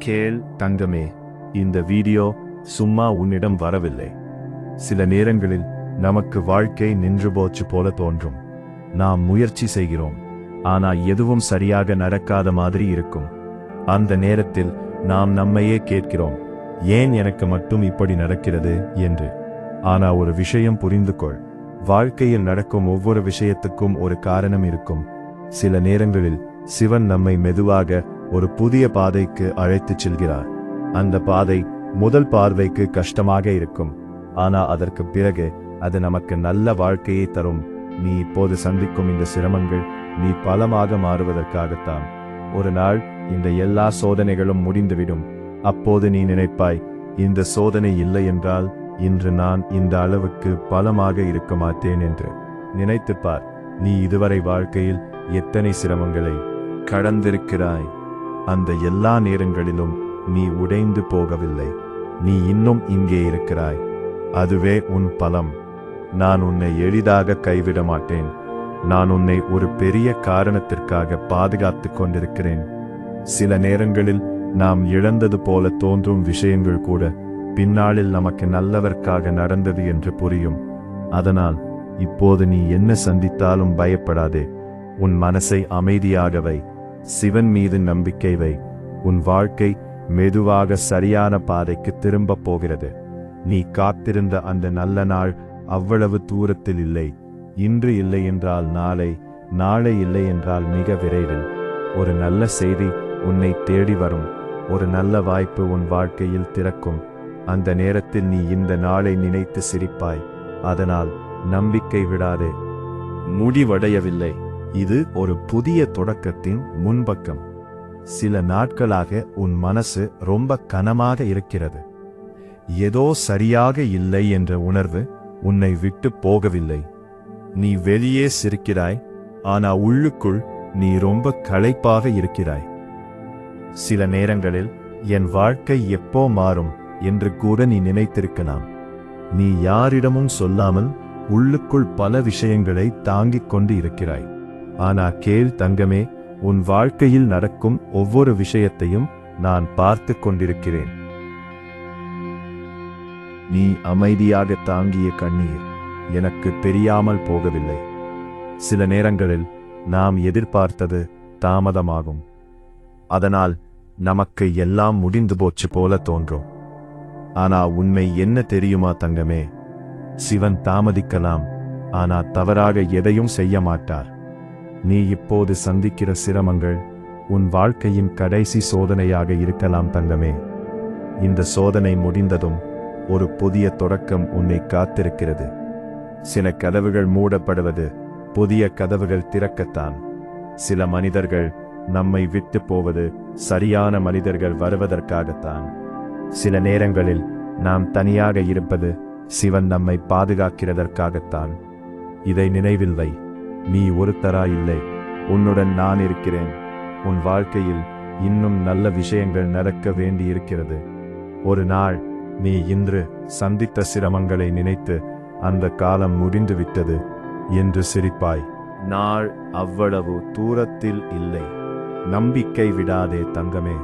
கேள் தங்கமே, இந்த வீடியோ சும்மா உன்னிடம் வரவில்லை. சில நேரங்களில் நமக்கு வாழ்க்கை நின்று போச்சு போல தோன்றும். நாம் முயற்சி செய்கிறோம், ஆனா எதுவும் சரியாக நடக்காத மாதிரி இருக்கும். அந்த நேரத்தில் நாம் நம்மையே கேட்கிறோம், ஏன் எனக்கு மட்டும் இப்படி நடக்கிறது என்று. ஆனா ஒரு விஷயம் புரிந்து கொள், வாழ்க்கையில் நடக்கும் ஒவ்வொரு விஷயத்துக்கும் ஒரு காரணம் இருக்கும். சில நேரங்களில் சிவன் நம்மை மெதுவாக ஒரு புதிய பாதைக்கு அழைத்துச் செல்கிறார். அந்த பாதை முதல் பார்வைக்கு கஷ்டமாக இருக்கும், ஆனா அதற்கு பிறகு அது நமக்கு நல்ல வாழ்க்கையை தரும். நீ இப்போது சந்திக்கும் இந்த சிரமங்கள் நீ பலமாக மாறுவதற்காகத்தான். ஒரு நாள் இந்த எல்லா சோதனைகளும் முடிந்துவிடும். அப்போது நீ நினைப்பாய், இந்த சோதனை இல்லை என்றால் இன்று நான் இந்த அளவுக்கு பலமாக இருக்க மாட்டேன் என்று. நினைத்துப்பார், நீ இதுவரை வாழ்க்கையில் எத்தனை சிரமங்களை கடந்திருக்கிறாய். அந்த எல்லா நேரங்களிலும் நீ உடைந்து போகவில்லை. நீ இன்னும் இங்கே இருக்கிறாய். அதுவே உன் பலம். நான் உன்னை எளிதாக கைவிட மாட்டேன். நான் உன்னை ஒரு பெரிய காரணத்திற்காக பாதுகாத்துக் கொண்டிருக்கிறேன். சில நேரங்களில் நாம் இழந்தது போல தோன்றும் விஷயங்கள் கூட பின்னாளில் நமக்கு நல்லதற்காக நடந்தது என்று புரியும். அதனால் இப்போது நீ என்ன சந்தித்தாலும் பயப்படாதே. உன் மனசை அமைதியாக வை. சிவன் மீது நம்பிக்கை வை. உன் வாழ்க்கை மெதுவாக சரியான பாதைக்கு திரும்பப் போகிறது. நீ காத்திருந்த அந்த நல்ல நாள் அவ்வளவு தூரத்தில் இல்லை. இன்று இல்லை என்றால் நாளை, நாளை இல்லை என்றால் மிக விரைவில் ஒரு நல்ல செய்தி உன்னை தேடி வரும். ஒரு நல்ல வாய்ப்பு உன் வாழ்க்கையில் திறக்கும். அந்த நேரத்தில் நீ இந்த நாளை நினைத்து சிரிப்பாய். அதனால் நம்பிக்கை விடாதே. முடிவடையவில்லை. இது ஒரு புதிய தொடக்கத்தின் முன்பக்கம். சில நாட்களாக உன் மனசு ரொம்ப கனமாக இருக்கிறது. ஏதோ சரியாக இல்லை என்ற உணர்வு உன்னை விட்டு போகவில்லை. நீ வெளியே சிரிக்கிறாய், ஆனா உள்ளுக்குள் நீ ரொம்ப களைப்பாக இருக்கிறாய். சில நேரங்களில் என் வாழ்க்கை எப்போ மாறும் என்று கூட நீ நினைத்திருக்கலாம். நீ யாரிடமும் சொல்லாமல் உள்ளுக்குள் பல விஷயங்களை தாங்கிக் கொண்டு இருக்கிறாய். ஆனா கேள் தங்கமே, உன் வாழ்க்கையில் நடக்கும் ஒவ்வொரு விஷயத்தையும் நான் பார்த்து கொண்டிருக்கிறேன். நீ அமைதியாக தாங்கிய கண்ணீர் எனக்கு தெரியாமல் போகவில்லை. சில நேரங்களில் நாம் எதிர்பார்த்தது தாமதமாகும். அதனால் நமக்கு எல்லாம் முடிந்து போச்சு போல தோன்றும். ஆனா உண்மை என்ன தெரியுமா தங்கமே? சிவன் தாமதிக்கலாம், ஆனா தவறாக எதையும் செய்ய மாட்டார். நீ இப்போது சந்திக்கிற சிரமங்கள் உன் வாழ்க்கையின் கடைசி சோதனையாக இருக்கலாம் தங்கமே. இந்த சோதனை முடிந்ததும் ஒரு புதிய தொடக்கம் உன்னை காத்திருக்கிறது. சில கதவுகள் மூடப்படுவது புதிய கதவுகள் திறக்கத்தான். சில மனிதர்கள் நம்மை விட்டு போவது சரியான மனிதர்கள் வருவதற்காகத்தான். சில நேரங்களில் நாம் தனியாக இருப்பது சிவன் நம்மை பாதுகாக்கிறதற்காகத்தான். இதை நினைவில் வை. நீ ஒருத்தராயில்லை. உன்னுடன் நான் இருக்கிறேன். உன் வாழ்க்கையில் இன்னும் நல்ல விஷயங்கள் நடக்க வேண்டியிருக்கிறது. ஒரு நாள் நீ இன்று சந்தித்த சிரமங்களை நினைத்து அந்த காலம் முடிந்துவிட்டது என்று சிரிப்பாய். நாள் அவ்வளவு தூரத்தில் இல்லை. நம்பிக்கை விடாதே தங்கமே.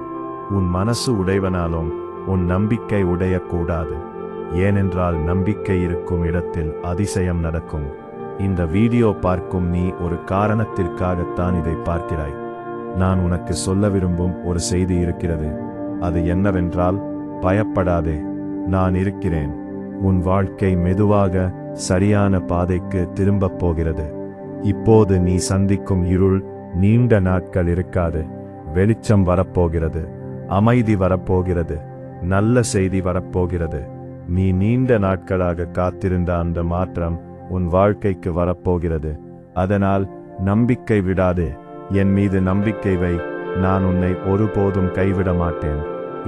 உன் மனசு உடைவனாலும் உன் நம்பிக்கை உடையக்கூடாது. ஏனென்றால் நம்பிக்கை இருக்கும் இடத்தில் அதிசயம் நடக்கும். இந்த வீடியோ பார்க்கும் நீ ஒரு காரணத்திற்காகத்தான் இதை பார்க்கிறாய். நான் உனக்கு சொல்ல விரும்பும் ஒரு செய்தி இருக்கிறது. அது என்னவென்றால், பயப்படாதே, நான் இருக்கிறேன். உன் வாழ்க்கை மெதுவாக சரியான பாதைக்கு திரும்பப் போகிறது. இப்போது நீ சந்திக்கும் இருள் நீண்ட நாட்கள் இருக்காது. வெளிச்சம் வரப்போகிறது. அமைதி வரப்போகிறது. நல்ல செய்தி வரப்போகிறது. நீ நீண்ட நாட்களாக காத்திருந்த அந்த மாற்றம் உன் வாழ்க்கைக்கு வரப்போகிறது. அதனால் நம்பிக்கை விடாதே. என் மீது நம்பிக்கை வை. நான் உன்னை ஒருபோதும் கைவிட மாட்டேன்.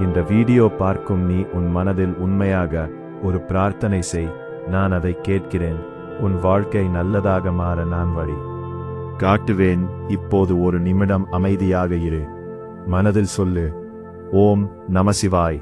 இந்த வீடியோ பார்க்கும் நீ உன் மனதில் உண்மையாக ஒரு பிரார்த்தனை செய். நான் அதை கேட்கிறேன். உன் வாழ்க்கை நல்லதாக மாற நான் வழி காட்டுவேன். இப்போது ஒரு நிமிடம் அமைதியாக இரு. மனதில் சொல்லு, ஓம் நம சிவாய்.